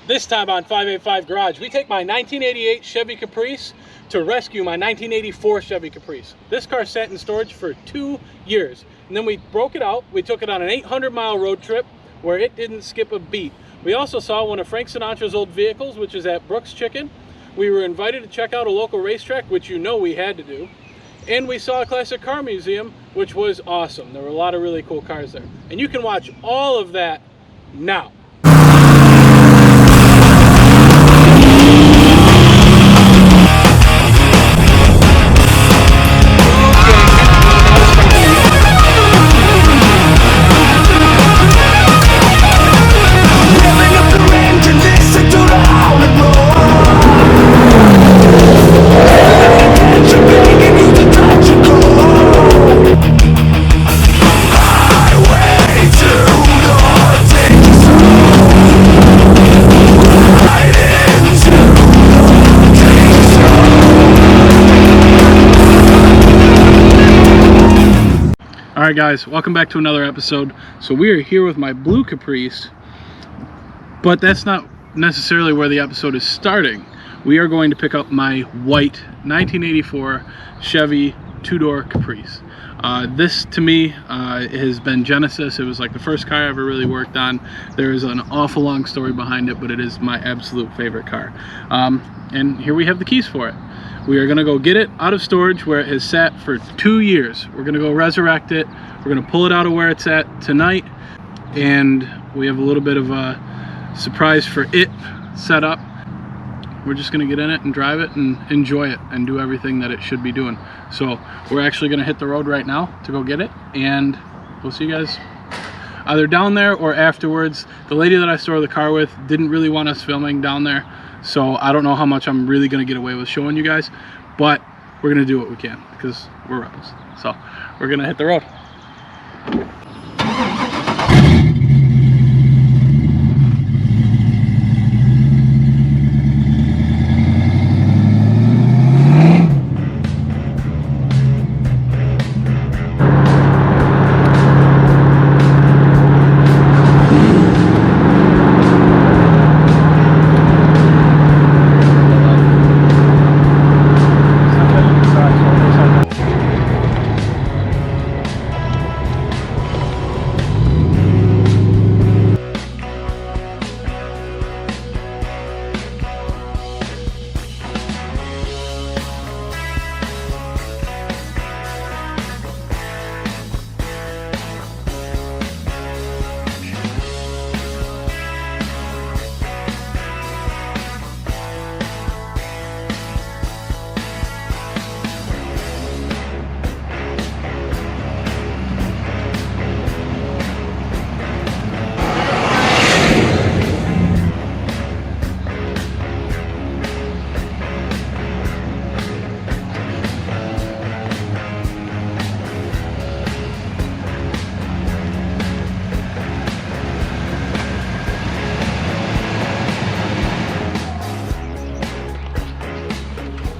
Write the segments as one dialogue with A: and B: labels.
A: This time on 585 Garage, we take my 1988 Chevy Caprice to rescue my 1984 Chevy Caprice. This car sat in storage for 2 years, and then we broke it out. We took it on an 800-mile road trip where it didn't skip a beat. We also saw one of Frank Sinatra's old vehicles, which is at Brooks Chicken. We were invited to check out a local racetrack, which you know we had to do. And we saw a classic car museum, which was awesome. There were a lot of really cool cars there. And you can watch all of that now. Alright guys, welcome back to another episode. So we are here with my blue Caprice, but that's not necessarily where the episode is starting. We are going to pick up my white 1984 Chevy two-door Caprice. This to me has been Genesis. It was like the first car I ever really worked on. There is an awful long story behind it, but it is my absolute favorite car. And here we have the keys for it. We are going to go get it out of storage where it has sat for 2 years. We're going to go resurrect it. We're going to pull it out of where it's at tonight. And we have a little bit of a surprise for it set up. We're just going to get in it and drive it and enjoy it and do everything that it should be doing. So we're actually going to hit the road right now to go get it. And we'll see you guys either down there or afterwards. The lady that I store the car with didn't really want us filming down there. So I don't know how much I'm really going to get away with showing you guys, but we're going to do what we can because we're rebels. So we're going to hit the road.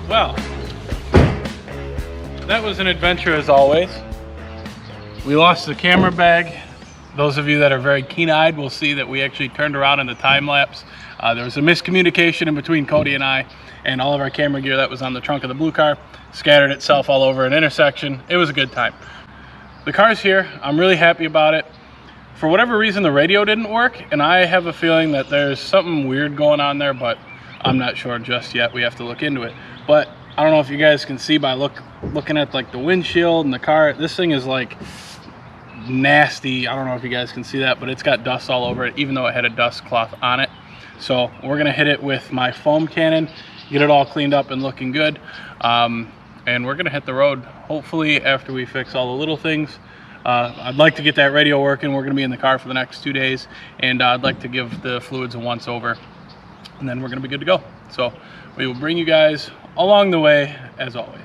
A: Well, that was an adventure as always. We lost the camera bag. Those of you that are very keen-eyed will see that we actually turned around in the time lapse. There was a miscommunication in between Cody and I, and all of our camera gear that was on the trunk of the blue car scattered itself all over an intersection. It was a good time. The car's here. I'm really happy about it. For whatever reason, the radio didn't work, and I have a feeling that there's something weird going on there, but I'm not sure just yet. We have to look into it. But I don't know if you guys can see by looking at like the windshield and the car. This thing is like nasty. I don't know if you guys can see that, but it's got dust all over it, even though it had a dust cloth on it. So we're gonna hit it with my foam cannon, get it all cleaned up and looking good. And we're gonna hit the road, hopefully after we fix all the little things. I'd like to get that radio working. We're gonna be in the car for the next 2 days, and I'd like to give the fluids a once over, and then we're gonna be good to go. So we will bring you guys along the way as always.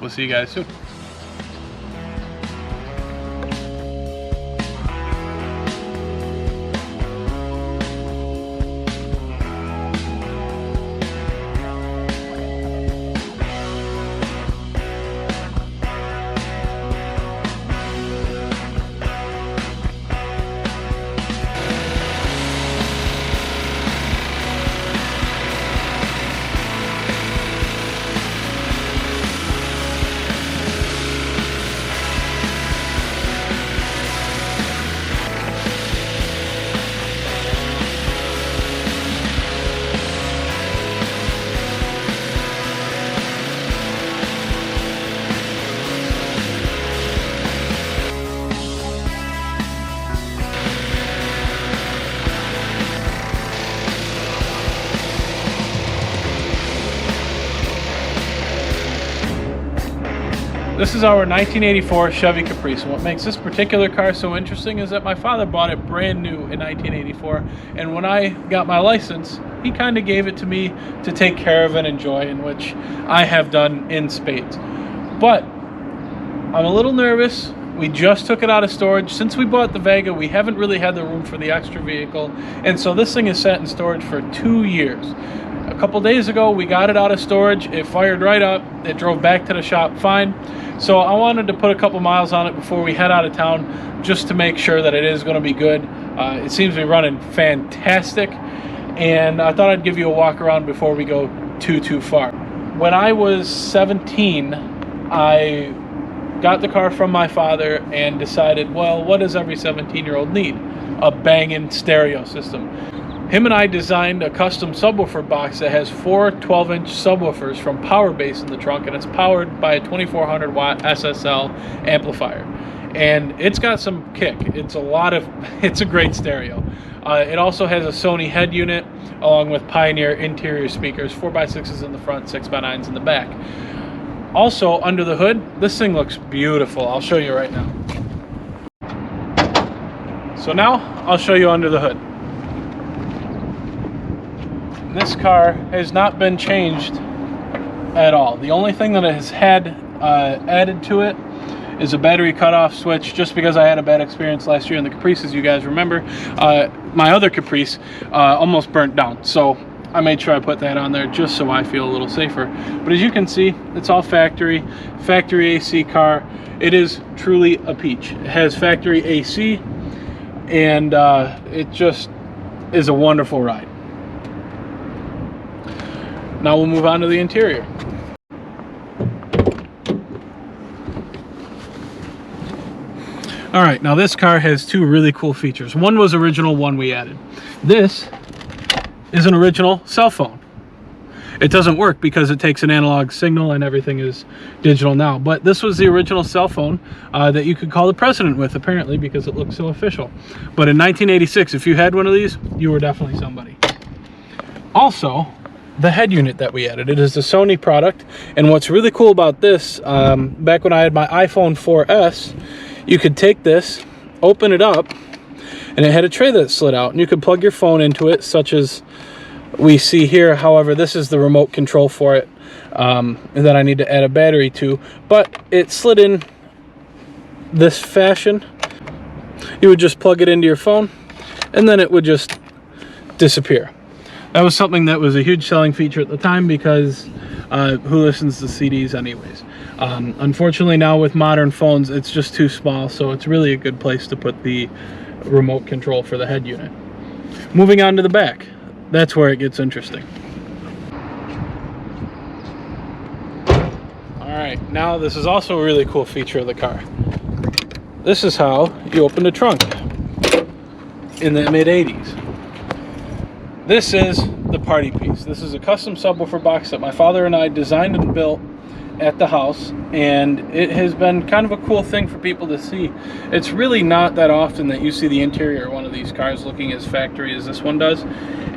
A: We'll see you guys soon. This is our 1984 Chevy Caprice, and what makes this particular car so interesting is that my father bought it brand new in 1984, and when I got my license, he kind of gave it to me to take care of and enjoy, in which I have done in spades. But I'm a little nervous. We just took it out of storage. Since we bought the Vega, we haven't really had the room for the extra vehicle, and so this thing is sat in storage for 2 years. A couple days ago, we got it out of storage. It fired right up. It drove back to the shop fine. So I wanted to put a couple miles on it before we head out of town, just to make sure that it is going to be good. It seems to be running fantastic, and I thought I'd give you a walk around before we go too far. When I was 17, I got the car from my father and decided, well, what does every 17-year-old need? A banging stereo system. Him and I designed a custom subwoofer box that has 4 12-inch subwoofers from Powerbase in the trunk, and it's powered by a 2400 watt SSL amplifier. And it's got some kick. It's a great stereo. It also has a Sony head unit along with Pioneer interior speakers, 4x6s in the front, 6x9s in the back. Also, under the hood, this thing looks beautiful. I'll show you right now. So now, I'll show you under the hood. This car has not been changed at all. The only thing that it has had added to it is a battery cutoff switch, just because I had a bad experience last year in the Caprice. As you guys remember, my other Caprice almost burnt down. So I made sure I put that on there just so I feel a little safer. But as you can see, it's all factory AC car. It is truly a peach. It has factory AC, and it just is a wonderful ride. Now we'll move on to the interior. All right, now this car has 2 really cool features. One was original, one we added. This is an original cell phone. It doesn't work because it takes an analog signal and everything is digital now. But this was the original cell phone that you could call the president with, apparently, because it looks so official. But in 1986, if you had one of these, you were definitely somebody. Also, the head unit that we added, it is a Sony product, and what's really cool about this, back when I had my iPhone 4S, you could take this, open it up, and it had a tray that slid out, and you could plug your phone into it, such as we see here. However, this is the remote control for it, and that I need to add a battery to, but it slid in this fashion. You would just plug it into your phone, and then it would just disappear. That was something that was a huge selling feature at the time, because who listens to CDs anyways? Unfortunately, now with modern phones, it's just too small, so it's really a good place to put the remote control for the head unit. Moving on to the back, that's where it gets interesting. All right, now this is also a really cool feature of the car. This is how you open the trunk in the mid-80s. This is the party piece. This is a custom subwoofer box that my father and I designed and built at the house, and it has been kind of a cool thing for people to see. It's really not that often that you see the interior of one of these cars looking as factory as this one does,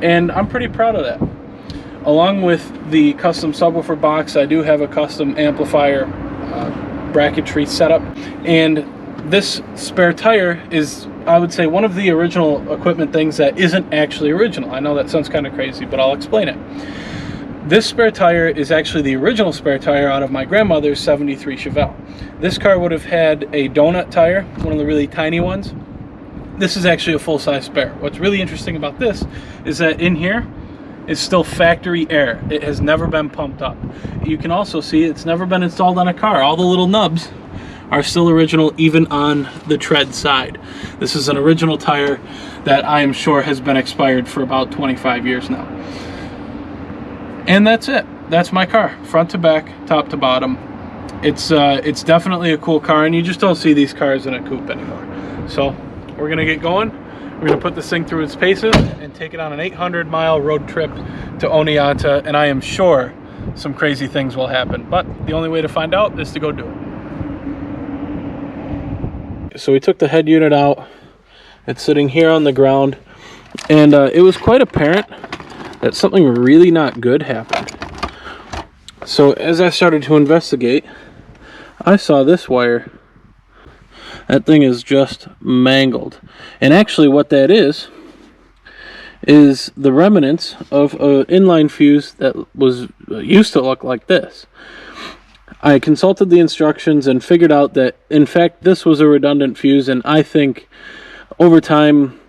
A: and I'm pretty proud of that. Along with the custom subwoofer box, I do have a custom amplifier bracketry setup, and this spare tire is, I would say, one of the original equipment things that isn't actually original. I know that sounds kind of crazy, but I'll explain it. This spare tire is actually the original spare tire out of my grandmother's 73 Chevelle. This car would have had a donut tire, one of the really tiny ones. This is actually a full-size spare. What's really interesting about this is that in here is still factory air. It has never been pumped up. You can also see it's never been installed on a car. All the little nubs are still original, even on the tread side. This is an original tire that I am sure has been expired for about 25 years now. And that's it. That's my car, front to back, top to bottom. It's definitely a cool car, and you just don't see these cars in a coupe anymore. So we're gonna get going. We're gonna put this thing through its paces and take it on an 800-mile road trip to Oneonta, and I am sure some crazy things will happen. But the only way to find out is to go do it. So we took the head unit out. It's sitting here on the ground, and it was quite apparent that something really not good happened. So as I started to investigate, I saw this wire. That thing is just mangled. And actually what that is the remnants of an inline fuse that was used to look like this. I consulted the instructions and figured out that in fact this was a redundant fuse, and I think over time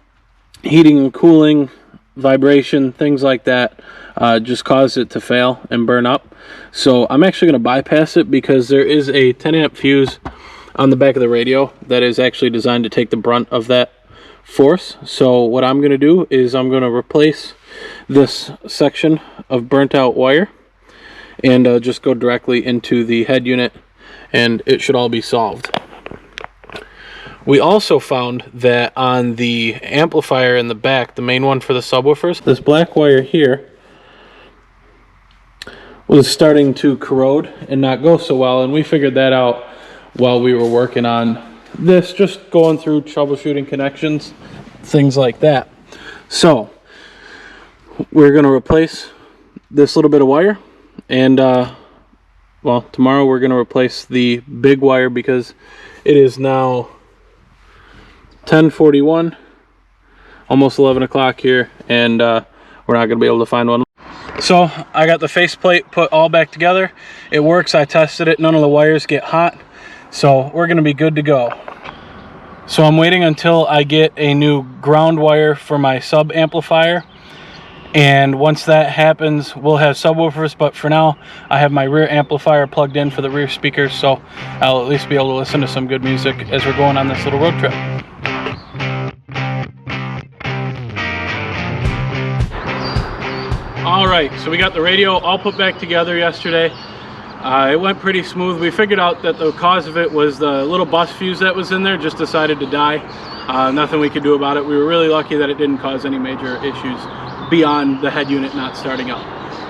A: heating and cooling, vibration, things like that just caused it to fail and burn up. So I'm actually going to bypass it because there is a 10 amp fuse on the back of the radio that is actually designed to take the brunt of that force. So what I'm going to do is I'm going to replace this section of burnt out wire and just go directly into the head unit, and it should all be solved. We also found that on the amplifier in the back, the main one for the subwoofers, this black wire here was starting to corrode and not go so well, and we figured that out while we were working on this, just going through troubleshooting connections, things like that. So we're going to replace this little bit of wire, and well, tomorrow we're going to replace the big wire because it is now 10:41, almost 11 o'clock here, and we're not going to be able to find one. So I got the faceplate put all back together. It works. I tested it. None of the wires get hot, so we're going to be good to go. So I'm waiting until I get a new ground wire for my sub amplifier, and once that happens we'll have subwoofers, but for now I have my rear amplifier plugged in for the rear speakers, so I'll at least be able to listen to some good music as we're going on this little road trip. Alright, so we got the radio all put back together yesterday. It went pretty smooth. We figured out that the cause of it was the little bus fuse that was in there just decided to die. Nothing we could do about it. We were really lucky that it didn't cause any major issues beyond the head unit not starting up.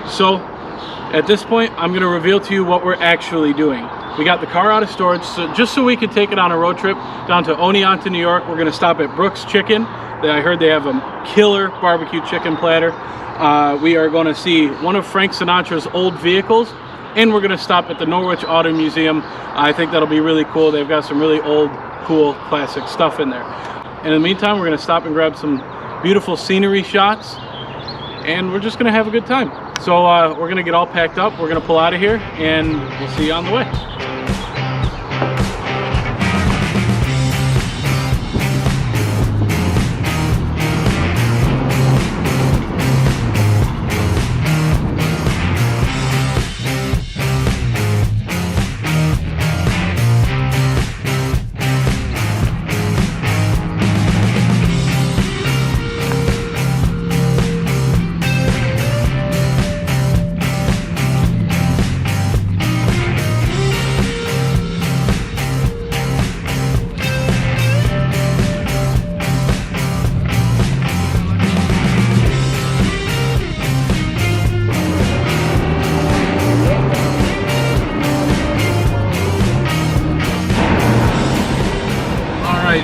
A: So at this point I'm going to reveal to you what we're actually doing. We got the car out of storage just so we could take it on a road trip down to Oneonta, New York. We're going to stop at Brooks Chicken. I heard they have a killer barbecue chicken platter. We are going to see one of Frank Sinatra's old vehicles, and we're going to stop at the Norwich Auto Museum. I think that'll be really cool. They've got some really old, cool, classic stuff in there. In the meantime, we're going to stop and grab some beautiful scenery shots, and we're just going to have a good time. So we're going to get all packed up. We're going to pull out of here, and we'll see you on the way.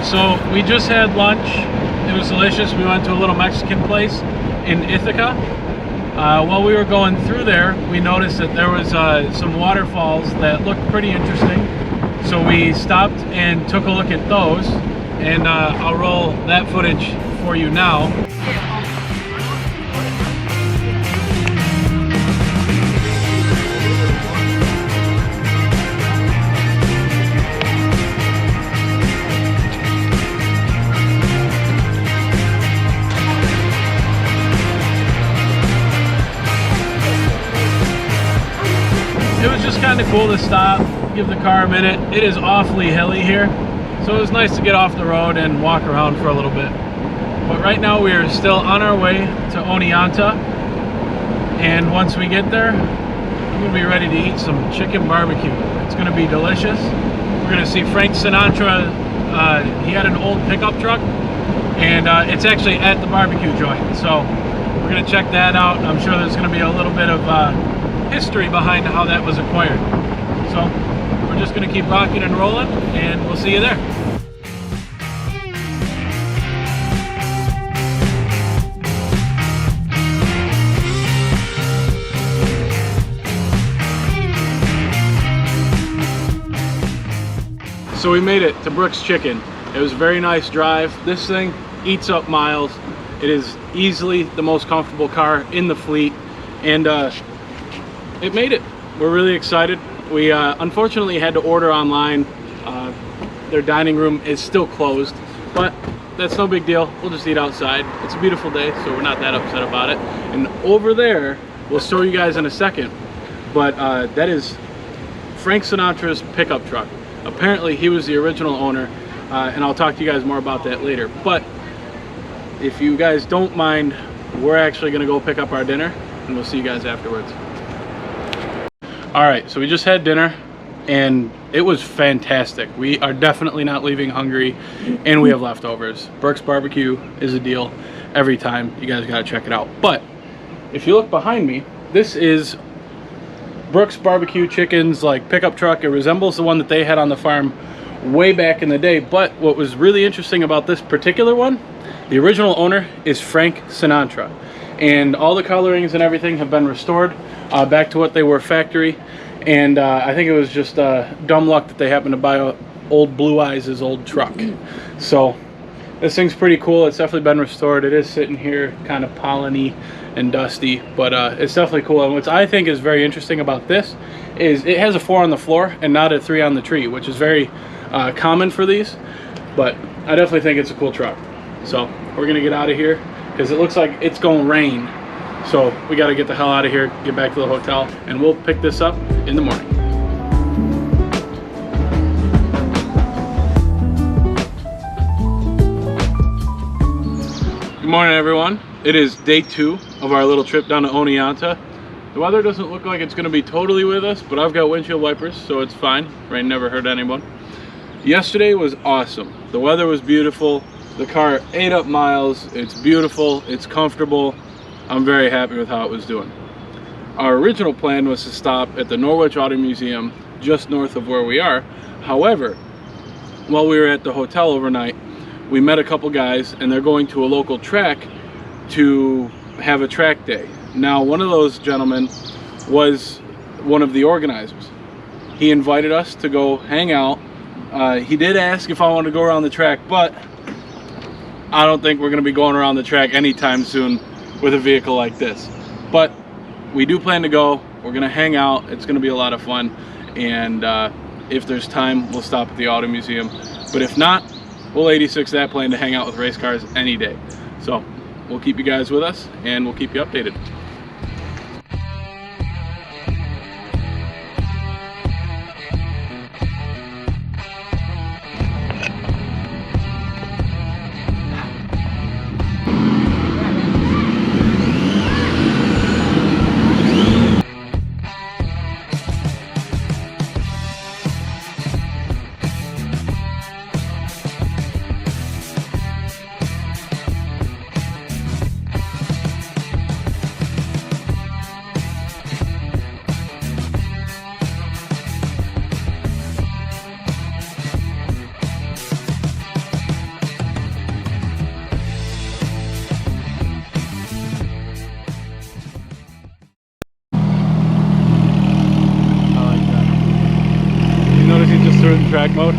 A: So we just had lunch. It was delicious. We went to a little Mexican place in Ithaca. While we were going through there, we noticed that there was some waterfalls that looked pretty interesting. So we stopped and took a look at those, and I'll roll that footage for you now. It was just kind of cool to stop, give the car a minute. It is awfully hilly here, so it was nice to get off the road and walk around for a little bit. But right now we are still on our way to Oneonta, and once we get there, I'm going to be ready to eat some chicken barbecue. It's going to be delicious. We're going to see Frank Sinatra. He had an old pickup truck, and it's actually at the barbecue joint, so we're going to check that out. I'm sure there's going to be a little bit of history behind how that was acquired. So we're just going to keep rocking and rolling, and we'll see you there. So we made it to Brooks Chicken. It was a very nice drive. This thing eats up miles. It is easily the most comfortable car in the fleet, and it made it. We're really excited. We unfortunately had to order online. Their dining room is still closed, but that's no big deal. We'll just eat outside. It's a beautiful day, so we're not that upset about it. And over there, we'll show you guys in a second, but that is Frank Sinatra's pickup truck. Apparently he was the original owner, and I'll talk to you guys more about that later. But if you guys don't mind, we're actually gonna go pick up our dinner, and we'll see you guys afterwards. All right, so we just had dinner, and it was fantastic. We are definitely not leaving hungry, and we have leftovers. Brooks Barbecue is a deal every time. You guys gotta check it out. But if you look behind me, this is Brooks Barbecue Chicken's like pickup truck. It resembles the one that they had on the farm way back in the day. But what was really interesting about this particular one, the original owner is Frank Sinatra, and all the colorings and everything have been restored back to what they were factory. And I think it was just dumb luck that they happened to buy old Blue Eyes' old truck. So this thing's pretty cool. It's definitely been restored. It is sitting here kind of polleny and dusty, but it's definitely cool. And what I think is very interesting about this is it has a 4 on the floor and not a 3 on the tree, which is very common for these. But I definitely think it's a cool truck. So we're gonna get out of here because it looks like it's gonna rain. So we got to get the hell out of here, get back to the hotel, and we'll pick this up in the morning. Good morning, everyone. It is day 2 of our little trip down to Oneonta. The weather doesn't look like it's going to be totally with us, but I've got windshield wipers, so it's fine. Rain never hurt anyone. Yesterday was awesome. The weather was beautiful. The car ate up miles. It's beautiful. It's comfortable. I'm very happy with how it was doing. Our original plan was to stop at the Norwich Auto Museum just north of where we are. However, while we were at the hotel overnight, we met a couple guys, and they're going to a local track to have a track day. Now, one of those gentlemen was one of the organizers. He invited us to go hang out. He did ask if I wanted to go around the track, but I don't think we're going to be going around the track anytime soon with a vehicle like this. But we do plan to go. We're gonna hang out. It's gonna be a lot of fun, and if there's time, we'll stop at the auto museum. But if not, we'll 86 that plan to hang out with race cars any day. So we'll keep you guys with us, and we'll keep you updated. Notice he just threw it in track mode.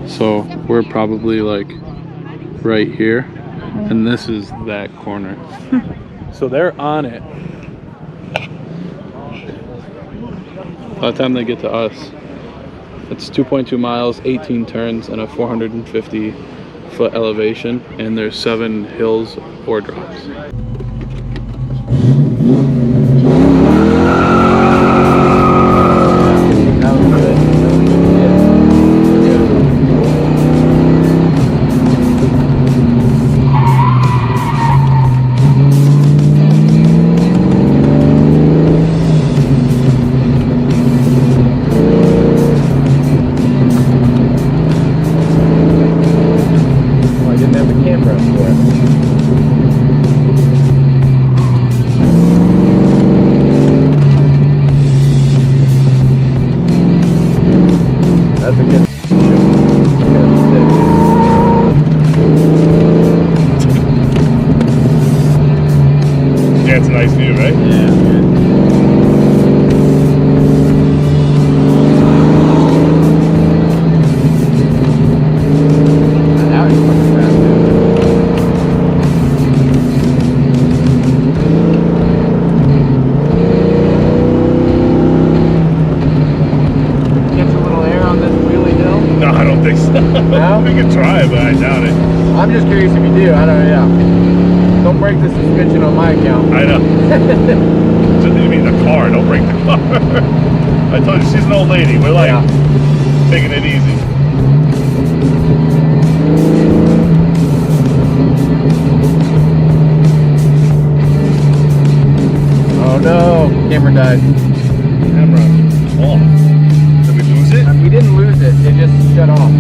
A: So we're probably like right here, and this is that corner. So they're on it. By the time they get to us, it's 2.2 miles, 18 turns, and a 450-foot elevation, and there's 7 hills or drops.
B: Yeah, it's a nice view, right?
A: Yeah, good.
C: Now he's fucking fast, Catch a little air on this wheelie hill?
B: No, I don't think so.
C: No?
B: We could try, but I doubt it.
C: I'm just curious if you do. I don't know, yeah. Don't break the suspension on my account.
B: I know. You mean the car, don't break the car. I told you, she's an old lady. We're like taking it easy.
C: Oh no, camera died.
B: Camera off. Did we lose it?
C: We didn't lose it, it just shut off.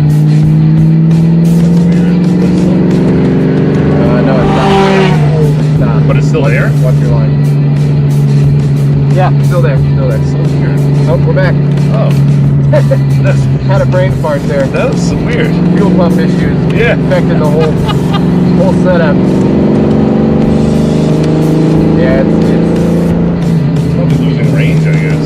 C: No, it's not. It's not.
B: But it's still there?
C: Watch your line. Yeah, still there, still there.
B: So weird.
C: Oh, we're back.
B: Oh.
C: Had a brain fart there.
B: That was so weird.
C: Fuel pump issues.
B: Yeah.
C: Affected the whole setup. Yeah, it's
B: Probably losing range, I guess.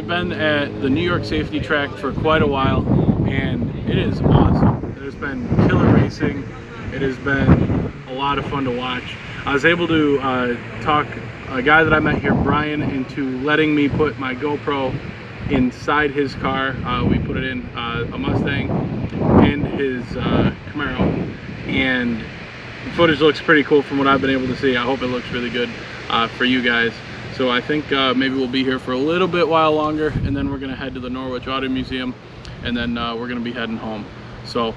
A: we've been at the New York safety track for quite a while, and it is awesome. There's been killer racing. It has been a lot of fun to watch. I was able to talk a guy that I met here, Brian, into letting me put my GoPro inside his car. We put it in a Mustang and his Camaro, and the footage looks pretty cool from what I've been able to see. I hope it looks really good for you guys. So I think maybe we'll be here for a little bit while longer, and then we're gonna head to the Norwich Auto Museum, and then we're gonna be heading home. So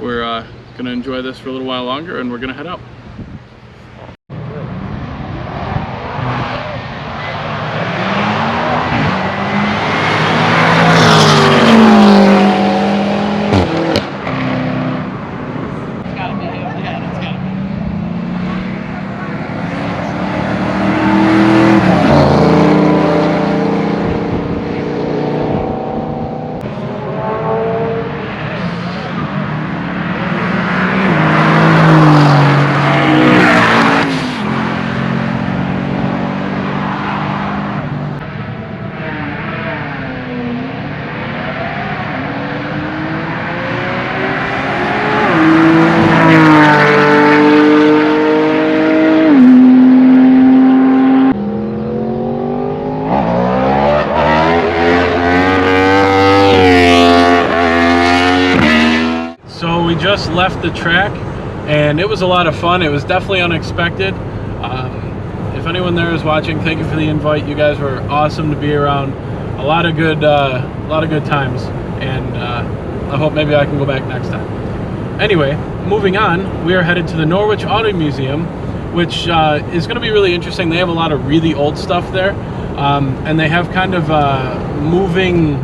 A: we're gonna enjoy this for a little while longer, and we're gonna head out. Just left the track, and it was a lot of fun. It was definitely unexpected. If anyone there is watching, thank you for the invite. You guys were awesome to be around. A lot of good times, and I hope maybe I can go back next time. Anyway, moving on, we are headed to the Norwich Auto Museum, which is going to be really interesting. They have a lot of really old stuff there, and they have kind of a moving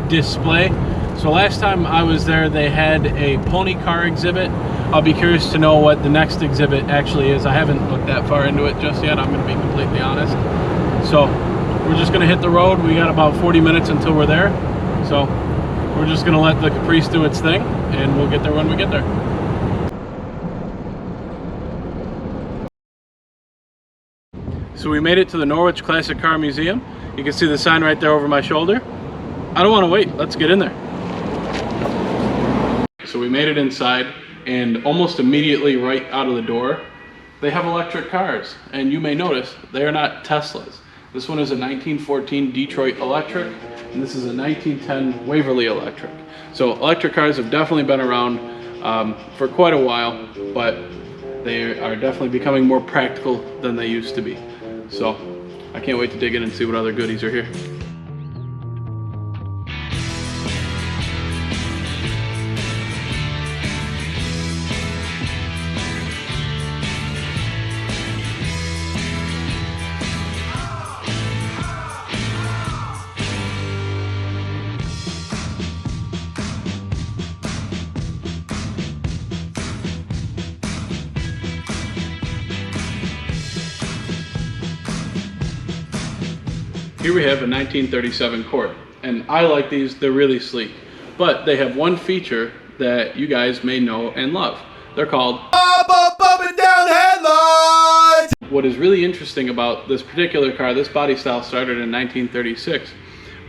A: display. So last time I was there, they had a pony car exhibit. I'll be curious to know what the next exhibit actually is. I haven't looked that far into it just yet, I'm going to be completely honest. So we're just going to hit the road. We got about 40 minutes until we're there. So we're just going to let the Caprice do its thing, and we'll get there when we get there. So we made it to the Norwich Classic Car Museum. You can see the sign right there over my shoulder. I don't want to wait. Let's get in there. So we made it inside, and almost immediately right out of the door, they have electric cars. And you may notice they are not Teslas. This one is a 1914 Detroit electric, and this is a 1910 Waverly electric. So electric cars have definitely been around for quite a while, but they are definitely becoming more practical than they used to be. So I can't wait to dig in and see what other goodies are here. Here we have a 1937 Accord, and I like these. They're really sleek, but they have one feature that you guys may know and love. They're called up and down headlights. What is really interesting about this particular car, this body style started in 1936,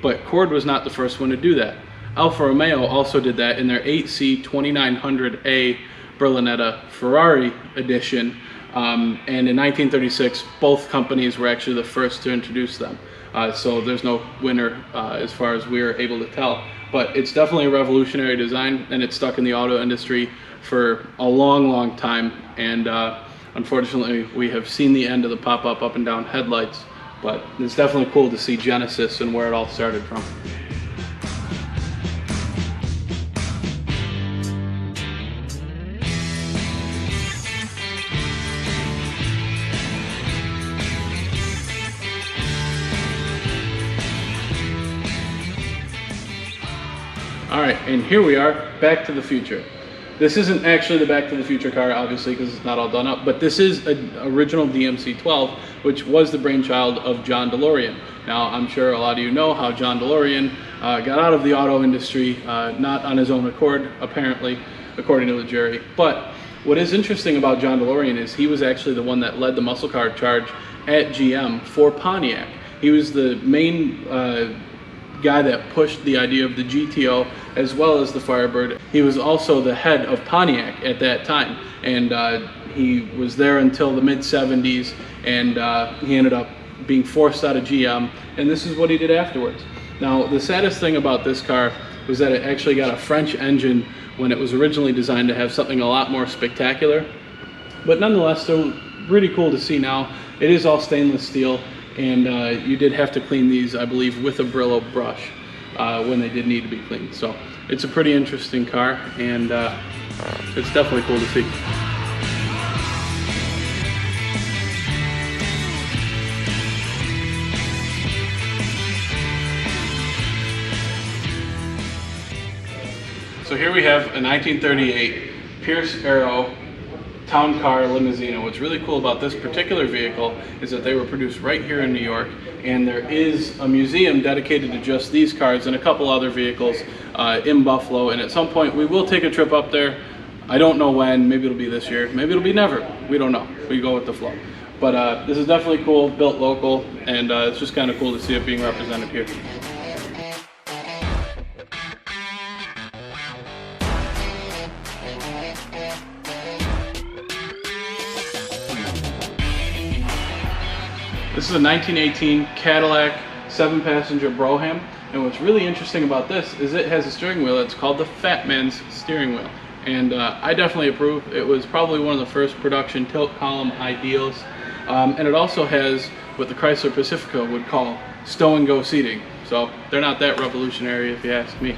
A: but Accord was not the first one to do that. Alfa Romeo also did that in their 8C 2900A Berlinetta Ferrari edition, and in 1936 both companies were actually the first to introduce them. So there's no winner as far as we're able to tell, but it's definitely a revolutionary design, and it's stuck in the auto industry for a long time, and unfortunately we have seen the end of the pop-up up and down headlights, but it's definitely cool to see Genesis and where it all started from. Alright, and here we are, Back to the Future. This isn't actually the Back to the Future car, obviously, because it's not all done up, but this is an original DMC-12, which was the brainchild of John DeLorean. Now, I'm sure a lot of you know how John DeLorean got out of the auto industry, not on his own accord, apparently, according to the jury. But what is interesting about John DeLorean is he was actually the one that led the muscle car charge at GM for Pontiac. He was the main guy that pushed the idea of the GTO as well as the Firebird. He was also the head of Pontiac at that time, and he was there until the mid-70s, and he ended up being forced out of GM, and this is what he did afterwards. Now, the saddest thing about this car was that it actually got a French engine when it was originally designed to have something a lot more spectacular, but nonetheless, they're pretty cool to see now. It is all stainless steel, and you did have to clean these, I believe, with a Brillo brush when they did need to be cleaned. So it's a pretty interesting car, and it's definitely cool to see. So here we have a 1938 Pierce Arrow town car limousine. What's really cool about this particular vehicle is that they were produced right here in New York, and there is a museum dedicated to just these cars and a couple other vehicles in Buffalo, and at some point we will take a trip up there. I don't know when. Maybe it'll be this year, maybe it'll be never, we don't know. We go with the flow. But this is definitely cool, built local, and it's just kind of cool to see it being represented here. This is a 1918 Cadillac 7-passenger Brougham, and what's really interesting about this is it has a steering wheel that's called the Fat Man's steering wheel, and I definitely approve. It was probably one of the first production tilt column ideals, and it also has what the Chrysler Pacifica would call stow and go seating, so they're not that revolutionary if you ask me.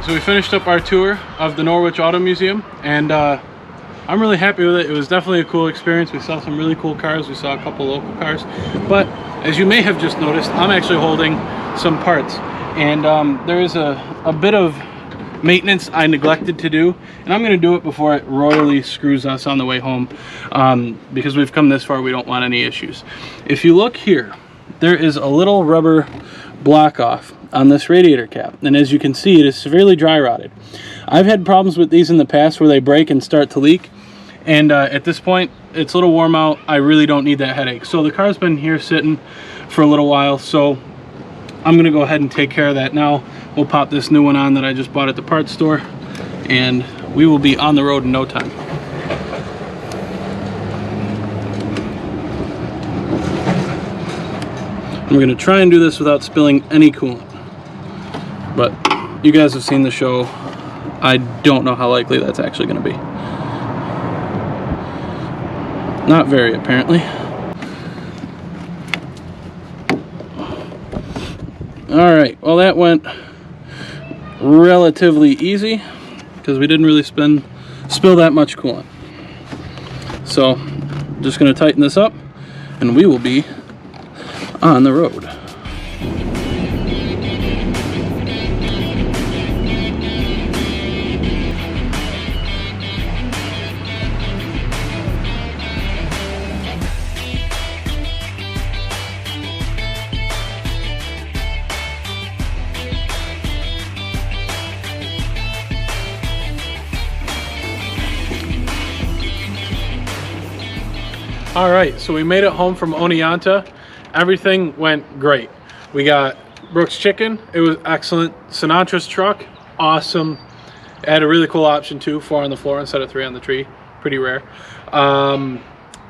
A: So we finished up our tour of the Norwich Auto Museum, and I'm really happy with it. It was definitely a cool experience. We saw some really cool cars. We saw a couple local cars. But as you may have just noticed, I'm actually holding some parts. And there is a bit of maintenance I neglected to do, and I'm going to do it before it royally screws us on the way home, because we've come this far, we don't want any issues. If you look here, there is a little rubber block off on this radiator cap, and as you can see, it is severely dry rotted. I've had problems with these in the past where they break and start to leak, and at this point it's a little warm out. I really don't need that headache. So the car's been here sitting for a little while, so I'm gonna go ahead and take care of that now. We'll pop this new one on that I just bought at the parts store, and we will be on the road in no time. I'm gonna try and do this without spilling any coolant, but you guys have seen the show. I don't know how likely that's actually gonna be. Not very, apparently. All right, well, that went relatively easy because we didn't really spill that much coolant. So I'm just gonna tighten this up and we will be on the road. All right, so we made it home from Oneonta. Everything went great. We got Brooks Chicken. It was excellent. Sinatra's truck, awesome. It had a really cool option too, 4 on the floor instead of 3 on the tree. pretty rare.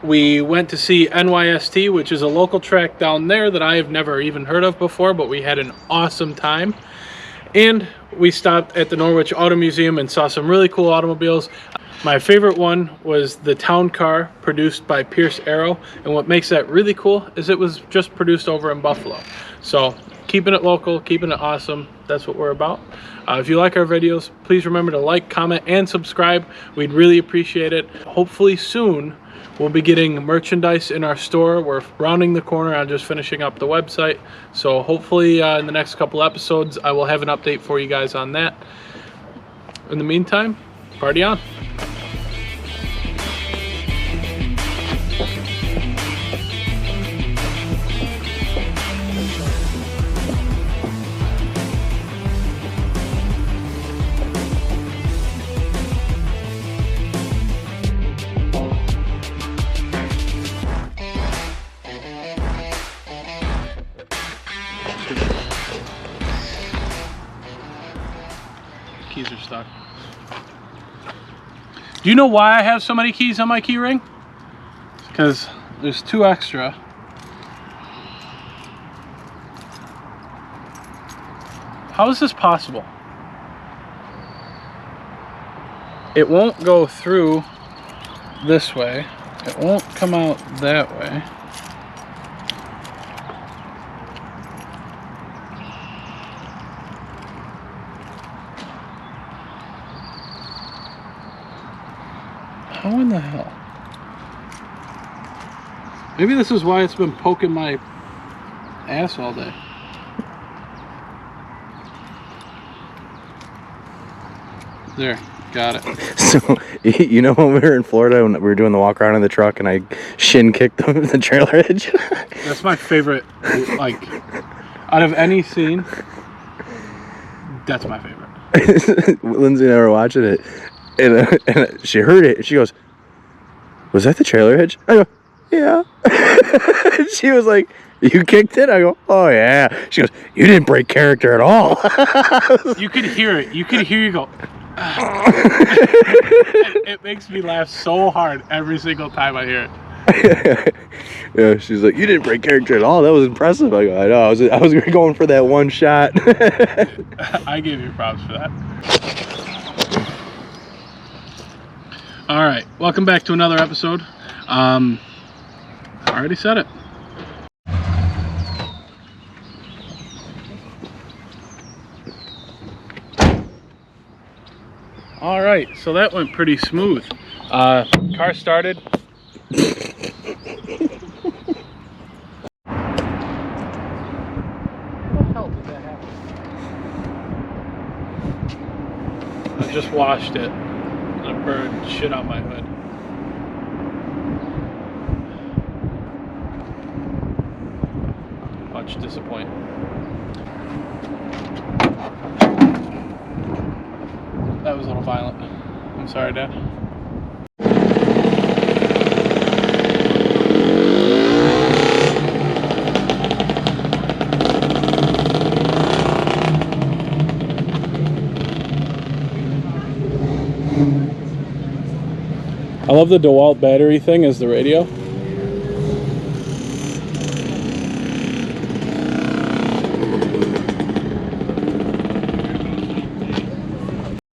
A: We went to see NYST, which is a local track down there that I have never even heard of before, but we had an awesome time. And we stopped at the Norwich Auto Museum and saw some really cool automobiles. My favorite one was the Town Car, produced by Pierce Arrow. And what makes that really cool is it was just produced over in Buffalo. So keeping it local, keeping it awesome, that's what we're about. If you like our videos, please remember to like, comment, and subscribe. We'd really appreciate it. Hopefully soon, we'll be getting merchandise in our store. We're rounding the corner on just finishing up the website. So hopefully in the next couple episodes, I will have an update for you guys on that. In the meantime, party on. Keys are stuck. Do you know why I have so many keys on my key ring? Because there's 2 extra. How is this possible? It won't go through this way. It won't come out that way. How in the hell? Maybe this is why it's been poking my ass all day. There, got it.
D: So, you know when we were in Florida when we were doing the walk around in the truck and I shin kicked the trailer hitch?
A: That's my favorite, like, out of any scene, that's my favorite.
D: Lindsay and I were watching it, and she heard it, and she goes, "Was that the trailer hitch?" I go, "Yeah." She was like, "You kicked it?" I go, "Oh yeah." She goes, "You didn't break character at all."
A: You could hear it. You could hear you go. It makes me laugh so hard every single time I hear it.
D: Yeah, she's like, "You didn't break character at all. That was impressive." I go, "I know. I was going for that one shot."
A: I give you props for that. All right, welcome back to another episode. I already said it. All right, so that went pretty smooth. Car started. I just washed it. A bird shit on my hood. Much disappointed. That was a little violent. I'm sorry, Dad. I love the DeWalt battery thing as the radio.